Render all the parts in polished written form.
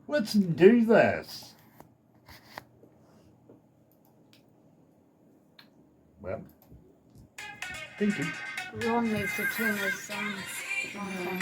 Let's do this. Well, thank you. Ron needs to turn his mic on.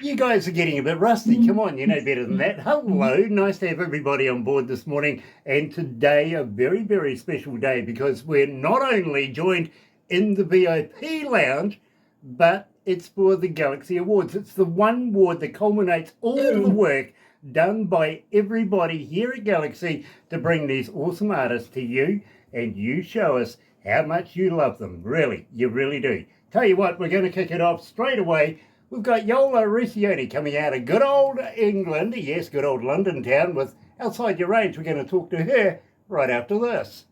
You guys are getting a bit rusty. Come on, you know better than that. Hello, nice to have everybody on board this morning. And today, a very, very special day because we're not only joined in the VIP lounge, but it's for the Galaxy Awards. It's the one award that culminates all the work done by everybody here at Galaxy to bring these awesome artists to you, and you show us how much you love them. Really, you really do. Tell you what, we're going to kick it off straight away. We've got Jola recchioni coming out of good old England, yes, good old London town with Outside Your Range. We're going to talk to her right after this.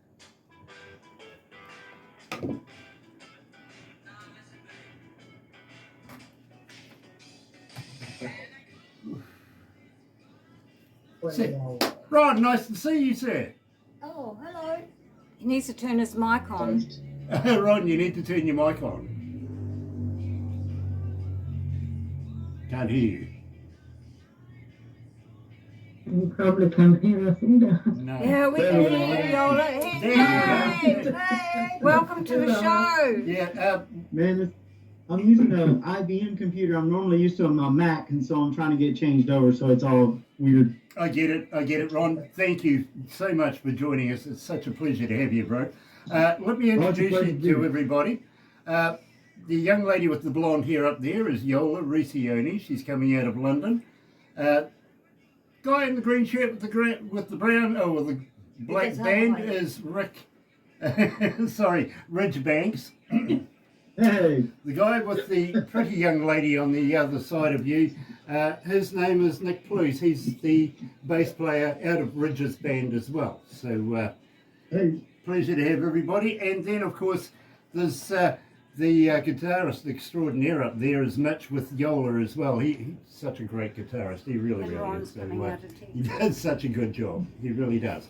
Ron, nice to see you, sir. Oh, hello. He needs to turn his mic on. Ron, you need to turn your mic on. Can't hear you. You probably can't hear us either. No. Yeah, we can hear you, Yola. Hey, welcome to the show. Yeah, Man, I'm using an IBM computer. I'm normally used to on my Mac, and so I'm trying to get changed over, so it's all weird. I get it, Ron. Thank you so much for joining us. It's such a pleasure to have you, bro. Let me introduce you to everybody. The young lady with the blonde hair up there is Jola recchioni. She's coming out of London. Guy in the green shirt with the black band is RidgeBanks. Hey, The guy with the pretty young lady on the other side of you, his name is Nick Plews. He's the bass player out of Ridge's band as well. So hey, pleasure to have everybody. And then, of course, there's the guitarist extraordinaire up there is Mitch with Jola as well. He's such a great guitarist. He really, And really Ron's is. So, coming out of he does such a good job. He really does.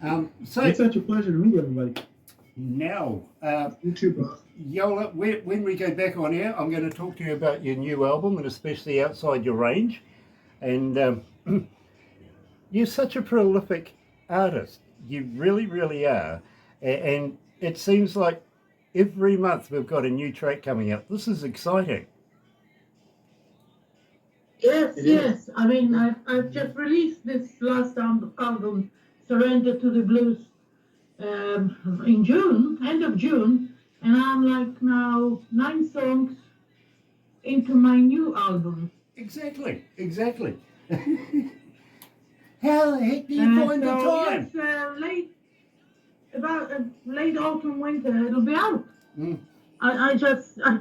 So it's such a pleasure to meet everybody. now, You too, bro. Jola, when we go back on air, I'm going to talk to you about your new album and especially Outside Your Range. And you're such a prolific artist. You really, really are. And it seems like every month we've got a new track coming up. This is exciting. Yes. I mean, I've just released this last album, Surrender to the Blues, in June, end of June, and I'm like now 9 songs into my new album. Exactly. How the heck do you find the time? Yes, late autumn, winter, it'll be out. Mm. I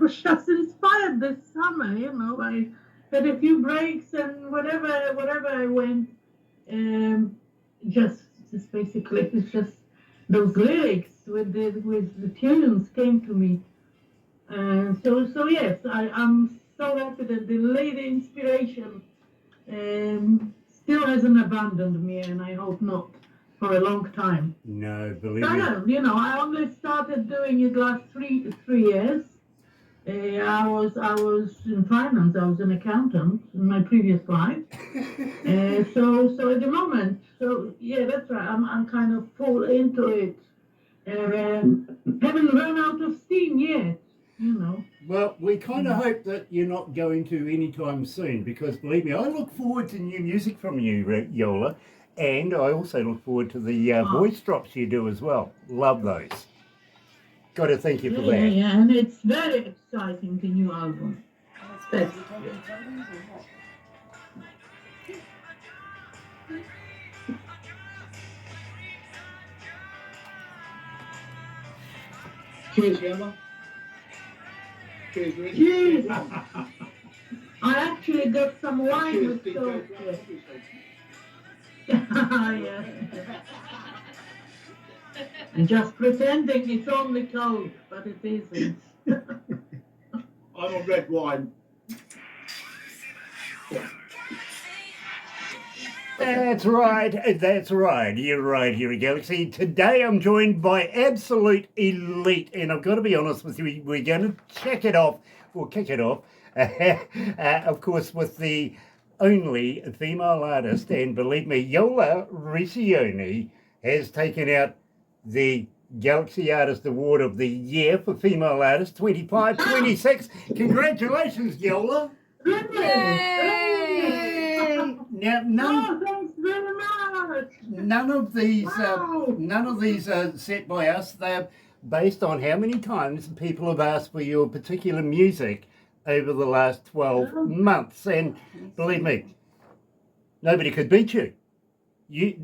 was just inspired this summer, you know. I had a few breaks and whatever I went, just basically it's just those lyrics with the tunes came to me. So yes, I'm so happy that the lady inspiration still hasn't abandoned me, and I hope not for a long time. No, believe me. I only started doing it last three years. I was in finance. I was an accountant in my previous life. So at the moment, yeah, that's right. I'm kind of full into it. Haven't run out of steam yet, you know. Well, we kind of hope that you're not going to anytime soon because, believe me, I look forward to new music from you, Jola, and I also look forward to the voice drops you do as well. Love those. Got to thank you for that. Yeah, and it's very exciting, the new album. That's Cheers, Gemma. Cheers, Rich. Cheers. I actually got some wine with those. Yeah. And just pretending it's only cold, but it isn't. I'm on red wine. That's right. You're right here at Galaxy. Today I'm joined by absolute elite, and I've got to be honest with you, we're going to kick it off, of course, with the only female artist, and believe me, Jola Recchioni has taken out the Galaxy Artist Award of the Year for Female Artist 25-26. Congratulations, Jola. Yay! Now, Oh, thanks very much. none of these, Wow. are set by us. They're based on how many times people have asked for your particular music over the last 12 months. And believe me, nobody could beat you.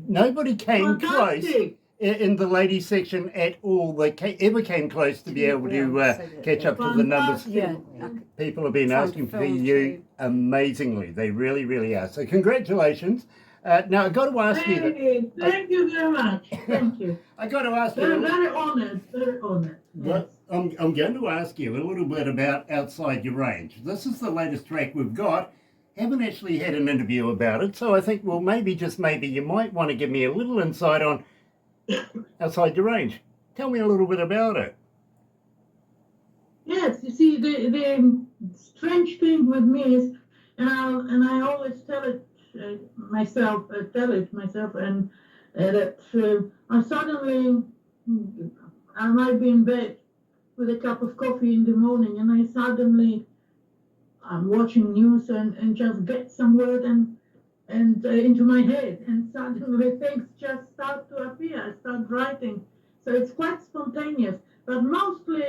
Nobody came close Fantastic. in the ladies section at all. They ever came close to be able to catch up to the numbers. Yeah. People have been Trying to asking for film you too. amazingly. They really, really are. So congratulations. Now I've got to ask you that. Thank you very much. Thank you. I got to ask Very, you. very honored. Very honored. Yes. I'm going to ask you a little bit about Outside Your Range. This is the latest track we've got. Haven't actually had an interview about it, so I think, well, maybe, just maybe, you might want to give me a little insight on Outside Your Range. Tell me a little bit about it. Yes, you see, the strange thing with me is, and I always tell it myself, and that I suddenly, I might be in bed with a cup of coffee in the morning, and I suddenly, I'm watching news and just get some word and into my head, and suddenly things just start to appear. I start writing, so it's quite spontaneous. But mostly,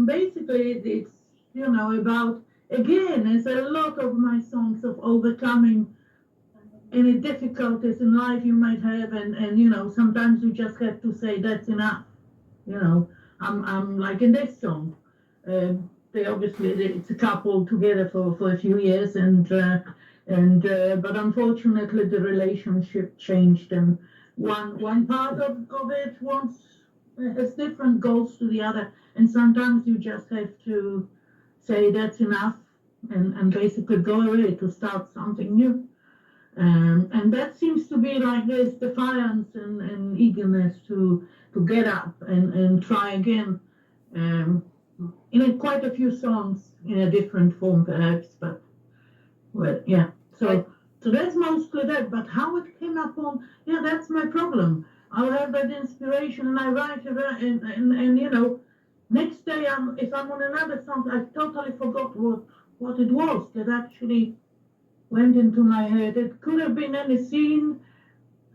basically, it's about, again, it's a lot of my songs of overcoming any difficulties in life you might have, and sometimes you just have to say that's enough. I'm like in this song. It's a couple together for a few years, but unfortunately the relationship changed, and one part of it has different goals to the other, and sometimes you just have to say that's enough, and basically go away to start something new. And that seems to be like this defiance and eagerness to get up and try again. In quite a few songs in a different form, perhaps, but well, yeah. So that's mostly that. But how it came up on, that's my problem. I'll have that inspiration and I write it, and next day if I'm on another song, I totally forgot what it was that actually went into my head. It could have been any scene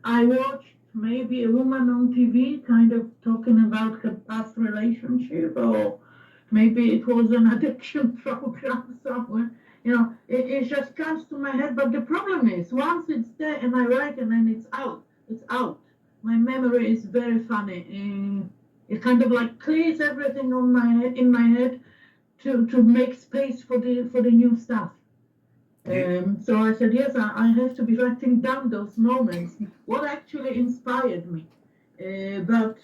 I watched, maybe a woman on TV kind of talking about her past relationship, or maybe it was an addiction program somewhere. It just comes to my head. But the problem is, once it's there and I write and then it's out, it's out. My memory is very funny. It kind of like clears everything in my head to make space for the new stuff. So I said, yes, I have to be writing down those moments, what actually inspired me. But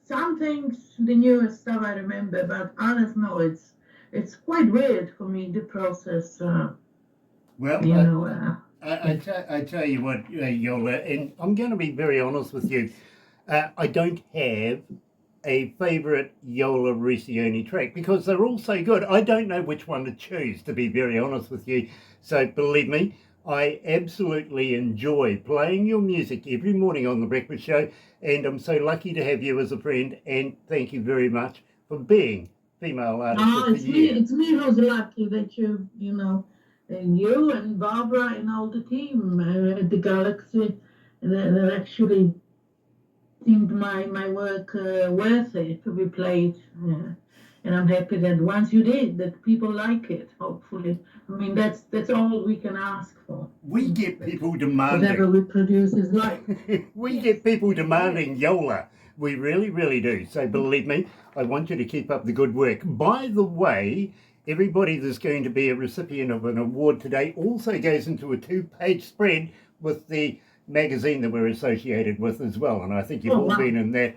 some things, the newest stuff I remember, but others, no, it's quite weird for me, the process. I tell you what, Yola, and I'm going to be very honest with you. I don't have a favourite Jola Recchioni track because they're all so good. I don't know which one to choose, to be very honest with you. So believe me, I absolutely enjoy playing your music every morning on The Breakfast Show, and I'm so lucky to have you as a friend, and thank you very much for being Female Artist of the Year. It's me who's lucky that and you and Barbara and all the team at the Galaxy that actually deemed my work worthy to be played. And I'm happy that once you did, that people like it, hopefully. I mean, that's all we can ask for. We get people demanding. Whatever we produce is like. We get people demanding Jola. We really, really do. So believe me, I want you to keep up the good work. By the way, everybody that's going to be a recipient of an award today also goes into a 2-page spread with the magazine that we're associated with as well. And I think you've all been in there.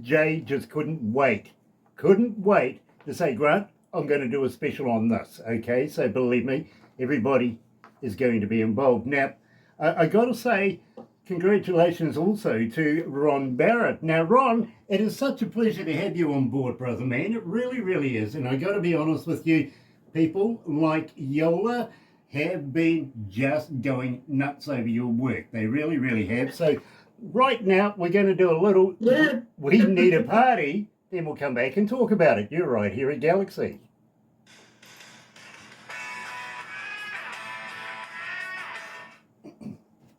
Jay just couldn't wait to say, Grant, I'm going to do a special on this. Okay, so believe me, everybody is going to be involved. Now, I got to say, congratulations also to Ron Barrett. Now, Ron, it is such a pleasure to have you on board, brother man. It really, really is. And I got to be honest with you, people like Jola have been just going nuts over your work. They really, really have. So right now we're going to do a little We Need a Party, then we'll come back and talk about it. You're right here at Galaxy.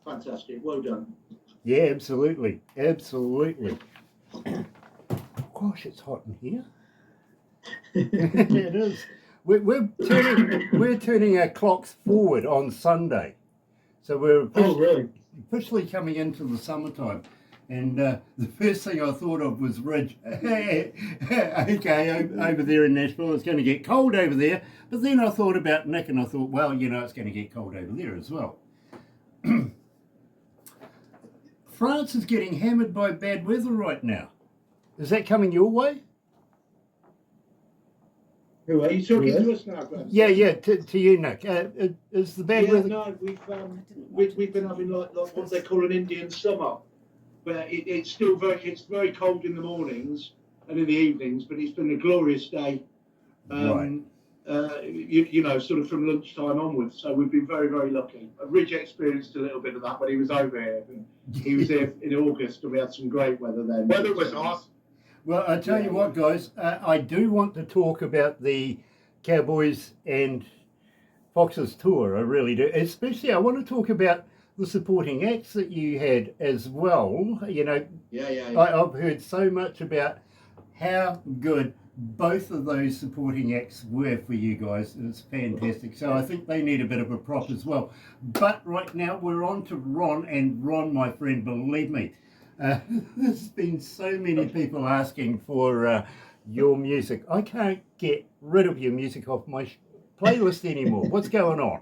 Fantastic. Well done. Yeah, absolutely. Absolutely. Gosh, it's hot in here. It is. We're turning our clocks forward on Sunday. So we're officially coming into the summertime. And the first thing I thought of was Ridge. Okay, over there in Nashville, it's going to get cold over there. But then I thought about Nick and I thought, well, you know, it's going to get cold over there as well. France is getting hammered by bad weather right now. Is that coming your way? Are you talking to us now, Graham? Yeah, to you, Nick. Is the bad weather? No, we've been having like what they call an Indian summer, where it's still very cold in the mornings and in the evenings, but it's been a glorious day. Right. You know, sort of from lunchtime onwards. So we've been very, very lucky. Ridge experienced a little bit of that when he was over here. He was here in August, and we had some great weather then. Weather was awesome. Well, I tell you what, guys, I do want to talk about the Cowboys and Foxes tour. I really do. Especially, I want to talk about the supporting acts that you had as well. You know, I've heard so much about how good both of those supporting acts were for you guys. It's fantastic. So I think they need a bit of a prop as well. But right now we're on to Ron, and Ron, my friend, believe me, there's been so many people asking for your music. I can't get rid of your music off my playlist anymore. What's going on?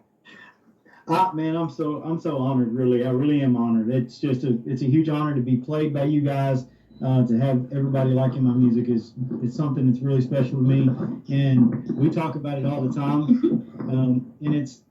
Man, I'm so honored. Really, I really am honored. It's a huge honor to be played by you guys. To have everybody liking my music is something that's really special to me, and we talk about it all the time. And it's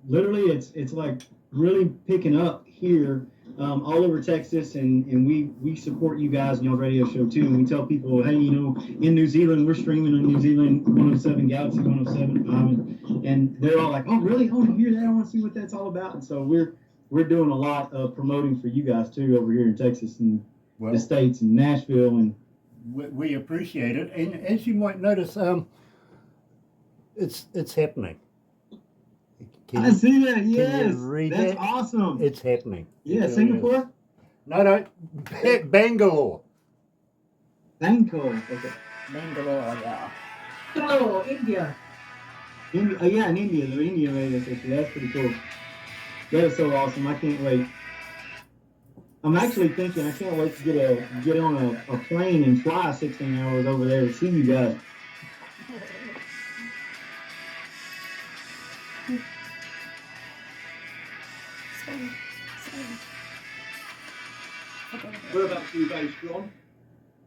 literally like really picking up here all over Texas, and we support you guys in your radio show too. And we tell people, hey, you know, in New Zealand we're streaming on New Zealand 107 Galaxy 107fm, and they're all like, oh really? I want to hear that. I want to see what that's all about. And so we're doing a lot of promoting for you guys too over here in Texas and the States and Nashville, and we appreciate it. And as you might notice, it's happening. I see that. Yes, that's that? awesome. It's happening. Yeah, Singapore. No, Bangalore. Bangalore. Okay. Bangalore, yeah. Oh, India. Yeah, in India, the India radio station. That's pretty cool. That is so awesome. I can't wait. I'm actually thinking I can't wait to get on a plane and fly 16 hours over there to see you guys. Whereabouts are you based, Ron?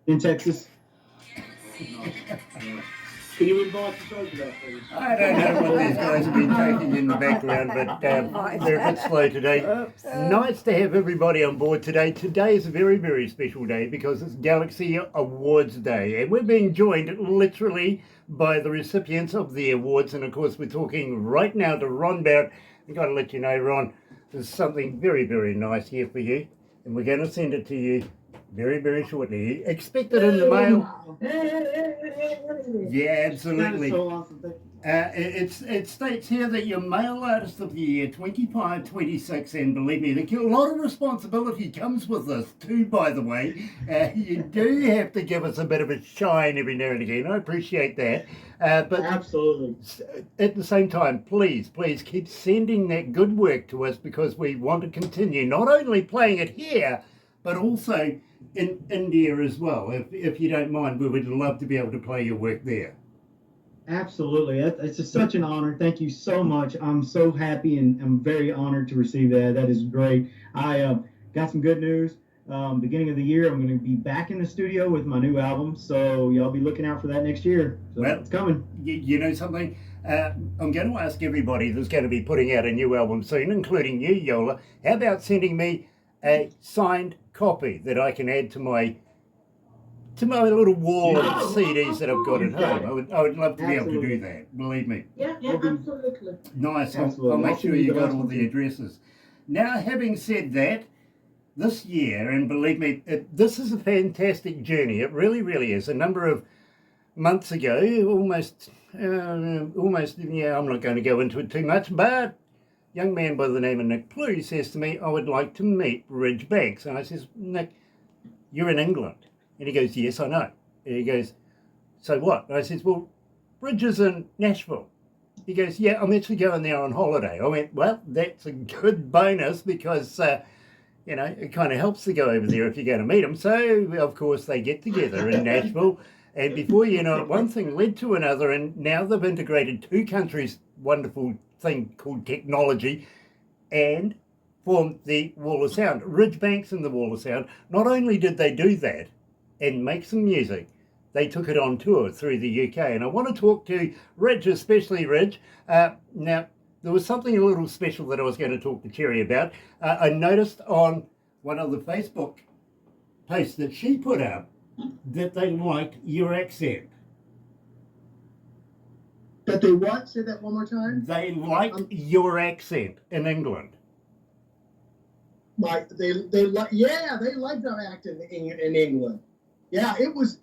In Texas. Can you invite us over there, please? I don't know what these guys have been taking in the background, but they're a bit slow today. Nice to have everybody on board today. Today is a very, very special day because it's Galaxy Awards Day, and we're being joined literally by the recipients of the awards. And of course, we're talking right now to Ron Barrett. I've got to let you know, Ron, there's something very, very nice here for you, and we're going to send it to you very, very shortly. Expect it in the mail. Yeah, absolutely. That is so awesome. It states here that you're Male Artist of the Year 25-26, and believe me, a lot of responsibility comes with this too, by the way. You do have to give us a bit of a shine every now and again. I appreciate that. But absolutely. At the same time, please keep sending that good work to us, because we want to continue not only playing it here, but also in India as well. If you don't mind, we would love to be able to play your work there. Absolutely. It's just such an honor. Thank you so much. I'm so happy and I'm very honored to receive that. That is great. I got some good news. Beginning of the year, I'm going to be back in the studio with my new album. So y'all be looking out for that next year. So well, it's coming. You know something? I'm going to ask everybody that's going to be putting out a new album soon, including you, Yola. How about sending me a signed copy that I can add to my to my little wall Yeah. of CDs that I've got at Yeah. home. I would love to be able to do Absolutely. that. Believe me. Yeah, absolutely. Nice. I'll Absolutely. make I'll sure send you you the got last all one, the too. addresses. Now, having said that, this year, and believe me, this is a fantastic journey. It really, really is. A number of months ago, almost, yeah, I'm not going to go into it too much, but a young man by the name of Nick Plew says to me, I would like to meet RidgeBanks. And I says, Nick, you're in England. And he goes, yes, I know. And he goes, so what? And I says, well, Ridge is in Nashville. He goes, yeah, I'm actually going there on holiday. I went, well, that's a good bonus because, you know, it kind of helps to go over there if you're going to meet them. So, of course, they get together in Nashville. And before you know it, one thing led to another. And now they've integrated two countries' wonderful thing called technology and formed the Wall of Sound. RidgeBanks and the Wall of Sound. Not only did they do that and make some music, they took it on tour through the UK. And I want to talk to Ridge, especially Ridge. Now, there was something a little special that I was going to talk to Cherry about. I noticed on one of the Facebook posts that she put up that they liked your accent. That they what? Say that one more time. They liked your accent in England. They liked our act in England. Yeah, it was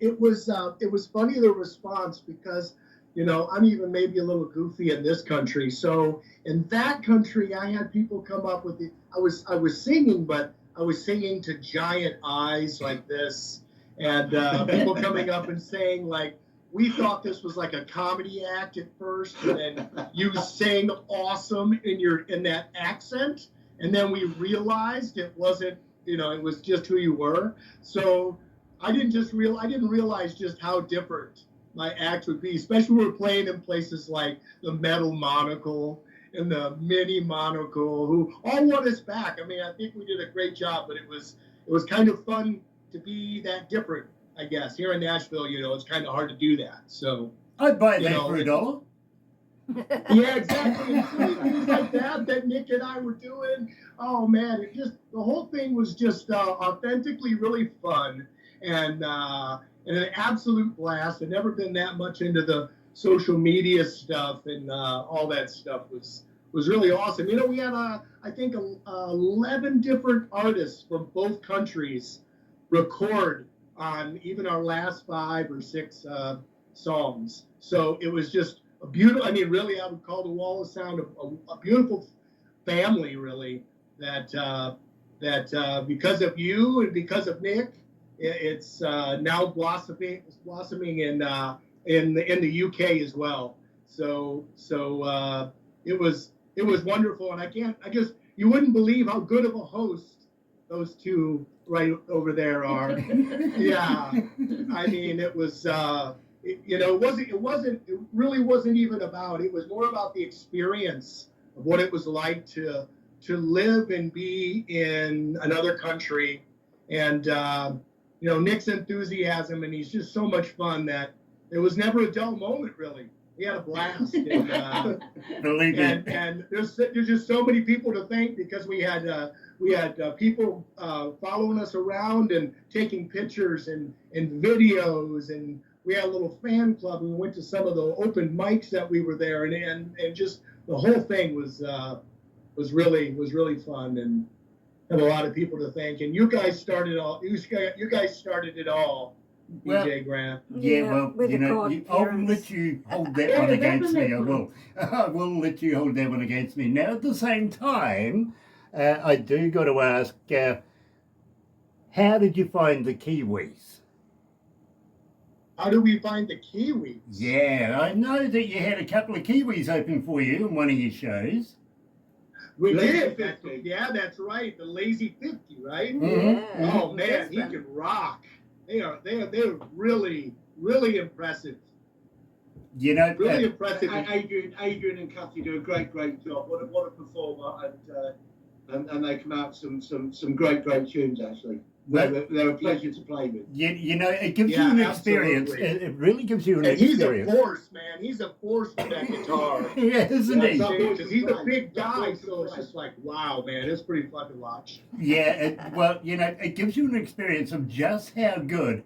funny, the response, because you know I'm even maybe a little goofy in this country. So in that country, I had people come up with I was singing, but I was singing to giant eyes like this, and people coming up and saying like, we thought this was like a comedy act at first, and then you sang awesome in that accent, and then we realized it wasn't, you know, it was just who you were. So I didn't realize just how different my act would be, especially when we're playing in places like the Metal Monocle and the Mini Monocle, who all want us back. I mean, I think we did a great job, but it was kind of fun to be that different, I guess. Here in Nashville, you know, it's kind of hard to do that. So I'd buy that for $1. yeah, exactly. And silly things like that Nick and I were doing. Oh man, the whole thing was just authentically really fun and an absolute blast. I've never been that much into the social media stuff, and all that stuff was really awesome. You know, we had I think 11 different artists from both countries record on even our last 5 or 6 songs. So it was just a beautiful. I mean, really, I would call the Wall of Sound a beautiful family, really. That because of you and because of Nick, it's now blossoming in the UK as well. So it was wonderful, and you wouldn't believe how good of a host those two right over there are. Yeah, I mean, it was. It really wasn't even about. It was more about the experience of what it was like to live and be in another country, and you know, Nick's enthusiasm, and he's just so much fun that there was never a dull moment, really. We had a blast, and there's just so many people to thank, because we had people following us around and taking pictures and videos, and we had a little fan club, and we went to some of the open mics that we were there, and just the whole thing was really fun, and have a lot of people to thank. And you guys started it all, DJ Grant. Yeah, well, with you the know, I'll co-parents. let you hold that one against me. I will. I will let you hold that one against me. Now, at the same time, I do got to ask, how did you find the Kiwis? How do we find the Kiwis? Yeah, I know that you had a couple of Kiwis open for you in one of your shows. We Lazy did. 50. Yeah, that's right. The Lazy 50, right? Mhm. Yeah. Oh man, he can rock. They're really, really impressive. You know, Really impressive. Adrian and Kathy do a great job. What a performer, and they come out some great tunes actually. They're a pleasure to play with. you know, it gives Yeah, you an experience. absolutely. It really gives you an And he's a experience. force, man. He's a force with that guitar. Yeah, isn't he? Because he's a big guy, so it's just like, wow, man, it's pretty fun to watch. Yeah, well, you know, it gives you an experience of just how good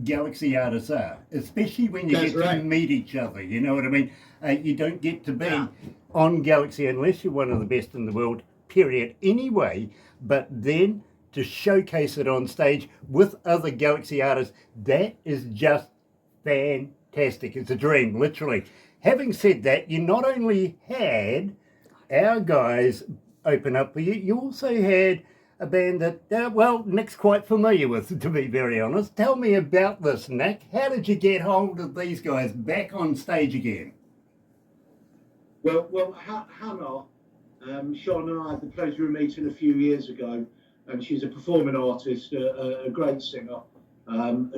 Galaxy artists are, especially when you That's get to right. meet each other. You know what I mean? You don't get to be on Galaxy unless you're one of the best in the world, period, anyway. But then to showcase it on stage with other Galaxy artists, that is just fantastic. It's a dream, literally. Having said that, you not only had our guys open up for you, you also had a band that, well, Nick's quite familiar with, to be very honest. Tell me about this, Nick. How did you get hold of these guys back on stage again? Well, Hannah, Sean and I had the pleasure of meeting a few years ago, and she's a performing artist, a great singer,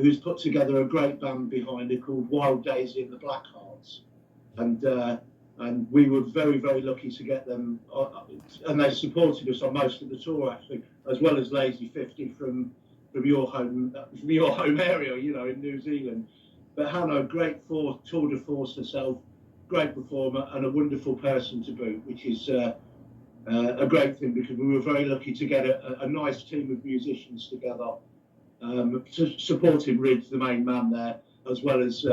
who's put together a great band behind her called Wild Daisy and the Blackhearts. And we were very, very lucky to get them, and they supported us on most of the tour actually, as well as Lazy 50 from your home area, you know, in New Zealand. But Hannah, great tour de force herself, great performer and a wonderful person to boot, which is a great thing because we were very lucky to get a nice team of musicians together, supporting Ridge, the main man there, as well as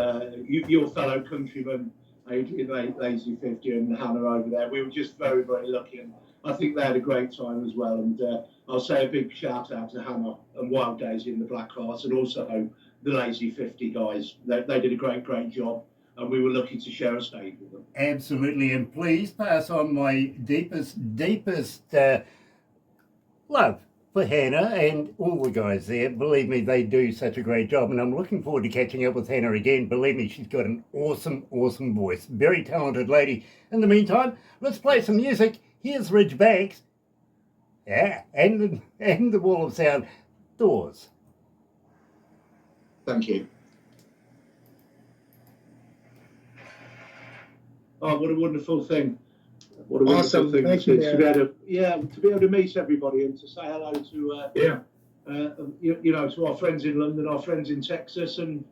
your fellow countrymen, Adrian Lazy 50 and Hannah over there. We were just very, very lucky, and I think they had a great time as well. And I'll say a big shout out to Hannah and Wild Daisy and the Blackhearts, and also the Lazy 50 guys. They did a great job, and we were lucky to share a stage with them. Absolutely, and please pass on my deepest love for Hannah and all the guys there. Believe me, they do such a great job, and I'm looking forward to catching up with Hannah again. Believe me, she's got an awesome voice. Very talented lady. In the meantime, let's play some music. Here's RidgeBanks. Yeah, and the Wall of Sound Doors. Thank you. Oh, what a wonderful thing. What a wonderful Awesome. thing Thank to you, be able to meet everybody and to say hello to you know, to our friends in London, our friends in Texas, and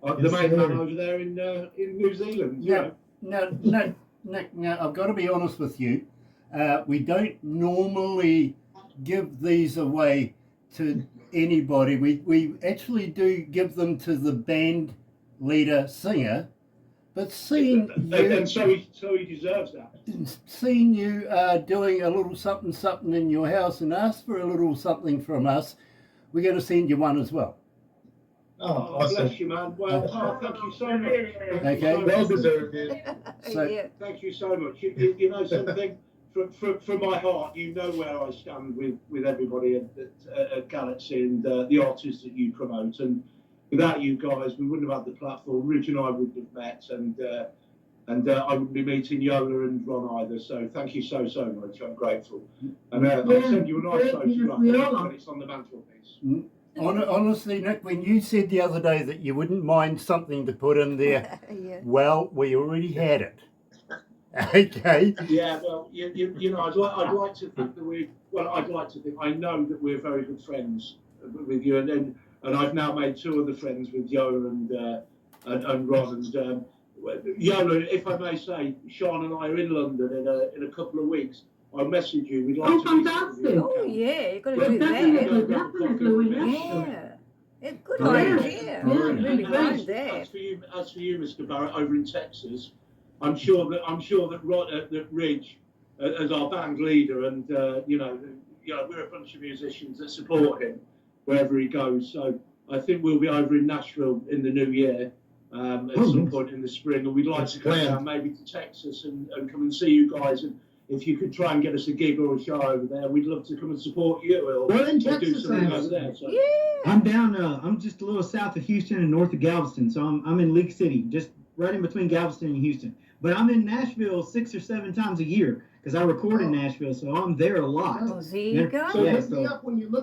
the main man over there in New Zealand. No, I've got to be honest with you. We don't normally give these away to anybody. We actually do give them to the band leader singer. But seeing you, and so he deserves that. Seeing you doing a little something in your house and ask for a little something from us, we're going to send you one as well. Oh, awesome. Bless you, man. Well, thank you so much. Okay. Well deserved, dude. So, Yeah. Thank you so much. You know something, from my heart, you know where I stand with everybody at Galaxy and the artists that you promote. And without you guys, we wouldn't have had the platform. Ridge and I wouldn't have met, and I wouldn't be meeting Jola and Ron either. So thank you so much. I'm grateful. And I'll send you a nice photograph when it's on the mantelpiece. honestly, Nick, when you said the other day that you wouldn't mind something to put in there, Yeah. well, we already had it. Okay. Yeah, well, you know, I'd like to think that I'd like to think, I know that we're very good friends with you, and I've now made two other friends with Jola and Ron, and Jola, if I may say, Sean and I are in London in a couple of weeks. I'll message you. We'd like to meet fantastic. you. Oh, yeah, you've got to Well, do definitely, that. definitely, we have to. Yeah. It's a good Yeah. idea. Yeah. Really Yeah. behind As that. for you, Mr. Barrett, over in Texas, I'm sure that Ridge, as our band leader, and you know, we're a bunch of musicians that support him wherever he goes. So I think we'll be over in Nashville in the new year, at some point in the spring, and we'd like to come down maybe to Texas and come and see you guys. And if you could try and get us a gig or a show over there, we'd love to come and support you. We're in or do Texas, something over there. So. Yeah. I'm down. I'm just a little south of Houston and north of Galveston, so I'm in League City, just right in between Galveston and Houston. But I'm in Nashville 6 or 7 times a year because I record in Nashville, so I'm there a lot. Oh, there you go. So Yeah, look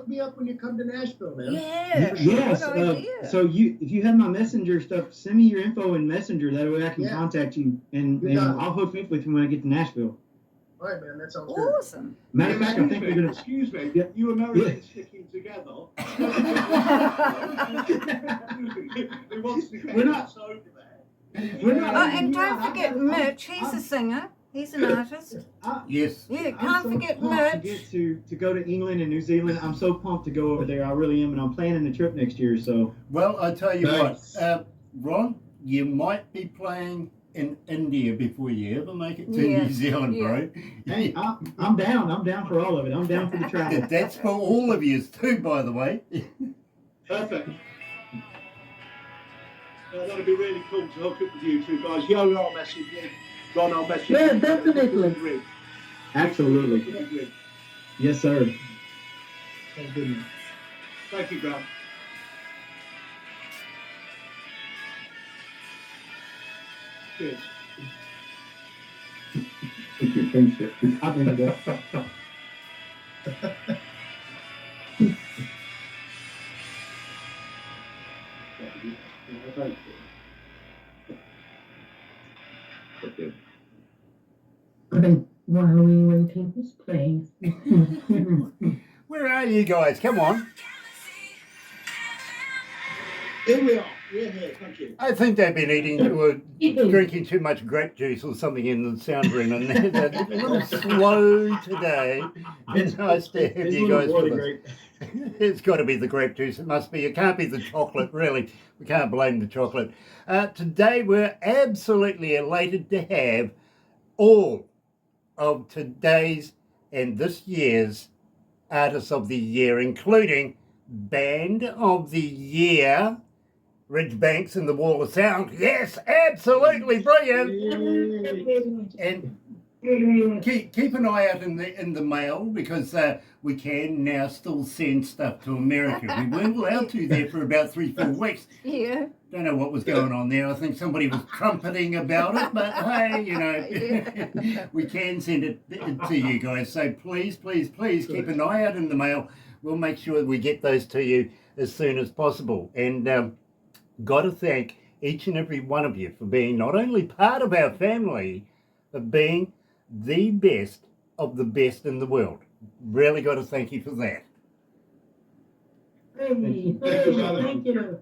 me up when you come to Nashville, man. Yeah. Yes. Good idea. So if you have my Messenger stuff, send me your info in Messenger. That way I can contact you, and I'll hook you up with you when I get to Nashville. All right, man. That sounds good. Awesome. Matter of fact, I think we're gonna. Excuse me, you Americans sticking together. Who wants to get We're not- us over there? We're not. Oh, and don't forget Mitch, he's a singer. He's an artist. Yes. Yeah, I'm can't so forget pumped to merch. get to go to England and New Zealand. I'm so pumped to go over there. I really am, and I'm planning the trip next year. So Well, I tell you Nice. what, Ron, you might be playing in India before you ever make it to Yeah, New Zealand, yeah. bro. hey, I'm down. I'm down for all of it. I'm down for the travel. That's for all of you too, by the way. Perfect. That'd be really cool to hook up with you two guys. Yola, I'll message you. Ron, I'll message you. Yeah, definitely. Absolutely. Yes, sir. Thank goodness. Thank you, Grant. Cheers. Thank you. Thanks, sir. I'll bring it up. I think while we waiting, who's playing? Where are you guys? Come on. Here we are. We're here. Thank you. I think they've been eating or drinking too much grape juice or something in the sound room, and they're a little slow today. It's nice to have you guys with us. It's got to be the grape juice. It must be. It can't be the chocolate, really. We can't blame the chocolate. Today, we're absolutely elated to have all of today's and this year's Artists of the Year, including Band of the Year, RidgeBanks and the Wall of Sound. Yes, absolutely brilliant. And keep an eye out in the mail, because we can now still send stuff to America. We weren't allowed to there for about 3-4 weeks. Yeah. Don't know what was going on there. I think somebody was trumpeting about it, but hey, you know, we can send it to you guys. So please keep an eye out in the mail. We'll make sure we get those to you as soon as possible. And got to thank each and every one of you for being not only part of our family, but being the best of the best in the world. Really got to thank you for that. Thank you.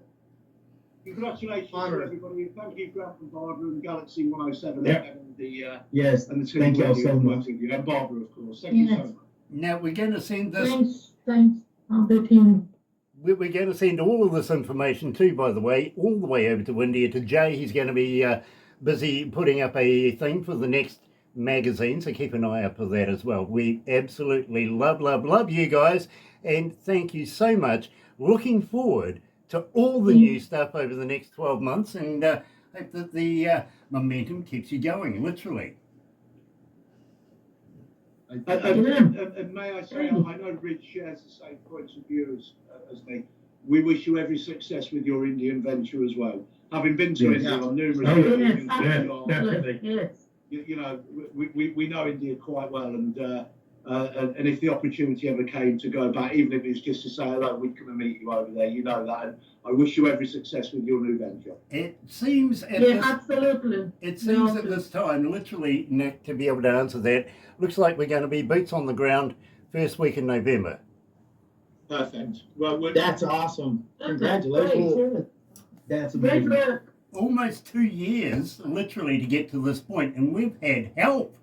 Congratulations to everybody. Thank you, Grant and Barbara and galaxy107fm and the Yes. and the team. Thank you all so much. And Barbara, of course. Thank you so much. Now we're going to send this. Thanks on the team. We're going to send all of this information too, by the way, all the way over to India to Jay. He's going to be busy putting up a thing for the next magazine, so keep an eye out for that as well. We absolutely love you guys, and thank you so much. Looking forward to all the new stuff over the next 12 months, and hope that the momentum keeps you going, literally. And may I say, I know Ridge shares the same points of view as me. We wish you every success with your Indian venture as well. Having been to India on numerous occasions, you know, we know India quite well, and if the opportunity ever came to go back, even if it was just to say hello, we'd come and meet you over there. You know that, and I wish you every success with your new venture. It seems absolutely. It seems at this time, literally, Nick, to be able to answer that, looks like we're going to be boots on the ground first week in November. Perfect. Well, That's awesome. Congratulations. That's amazing. Almost 2 years, literally, to get to this point, and we've had help.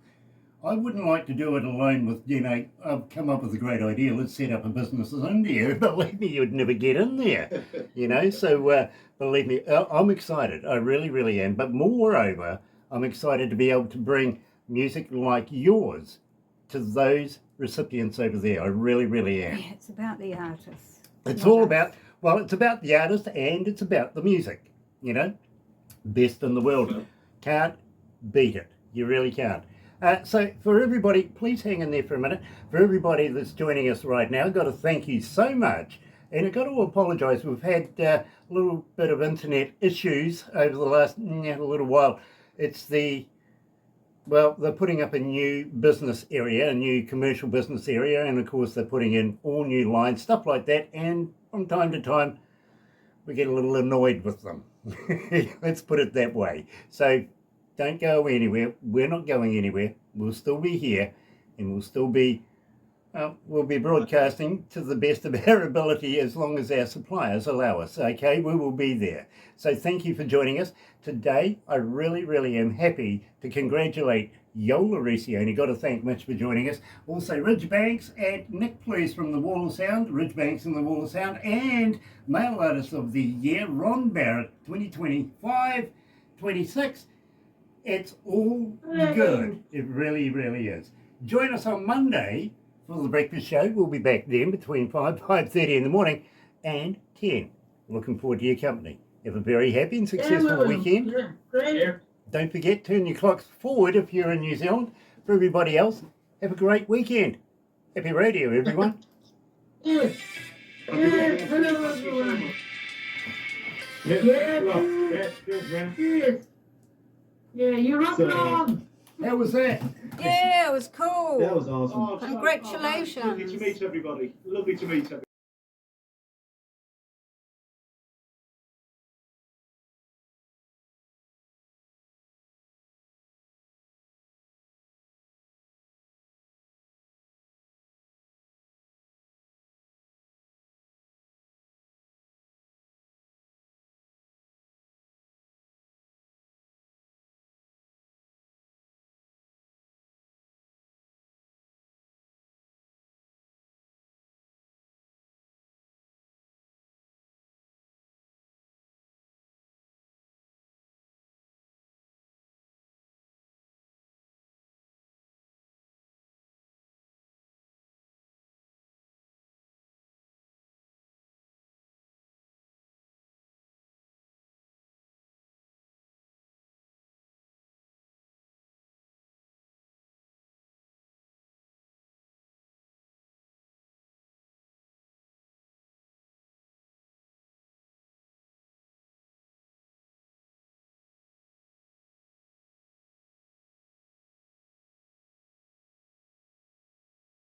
I wouldn't like to do it alone with, you know, I've come up with a great idea, let's set up a business in India. Believe me, you'd never get in there, you know, so believe me, I'm excited. I really am. But moreover, I'm excited to be able to bring music like yours to those recipients over there. I really am. Yeah, it's about the artists. It's all about, well, it's about the artist and it's about the music, you know. Best in the world. Can't beat it. You really can't. So for everybody, please hang in there for a minute. For everybody that's joining us right now, I've got to thank you so much. And I've got to apologise. We've had a little bit of internet issues over the last little while. It's well, they're putting up a new business area, a new commercial business area. And of course, they're putting in all new lines, stuff like that. And from time to time, we get a little annoyed with them. Let's put it that way. So don't go anywhere. We're not going anywhere. We'll still be here, and we'll still be We'll be broadcasting to the best of our ability as long as our suppliers allow us. Okay, we will be there. So thank you for joining us. Today, I really, really am happy to congratulate Jola recchioni. Got to thank Mitch for joining us. Also, RidgeBanks and Nick, please, from the Wall of Sound, RidgeBanks and the Wall of Sound, and Male Artist of the Year, Ron Barrett, 2025-26. It's all good. It really, really is. Join us on Monday for the breakfast show. We'll be back then between 5:30 in the morning and 10. Looking forward to your company. Have a very happy and successful weekend. Yeah, great. Don't forget, turn your clocks forward if you're in New Zealand. For everybody else, have a great weekend. Happy radio, everyone. Yes. Yes. Hello, everyone. Yeah, Yes. Yeah, you're up So- on. How was that? Yeah, it was cool. that was awesome. Oh, so- Congratulations. Lovely to meet everybody. Lovely to meet everybody.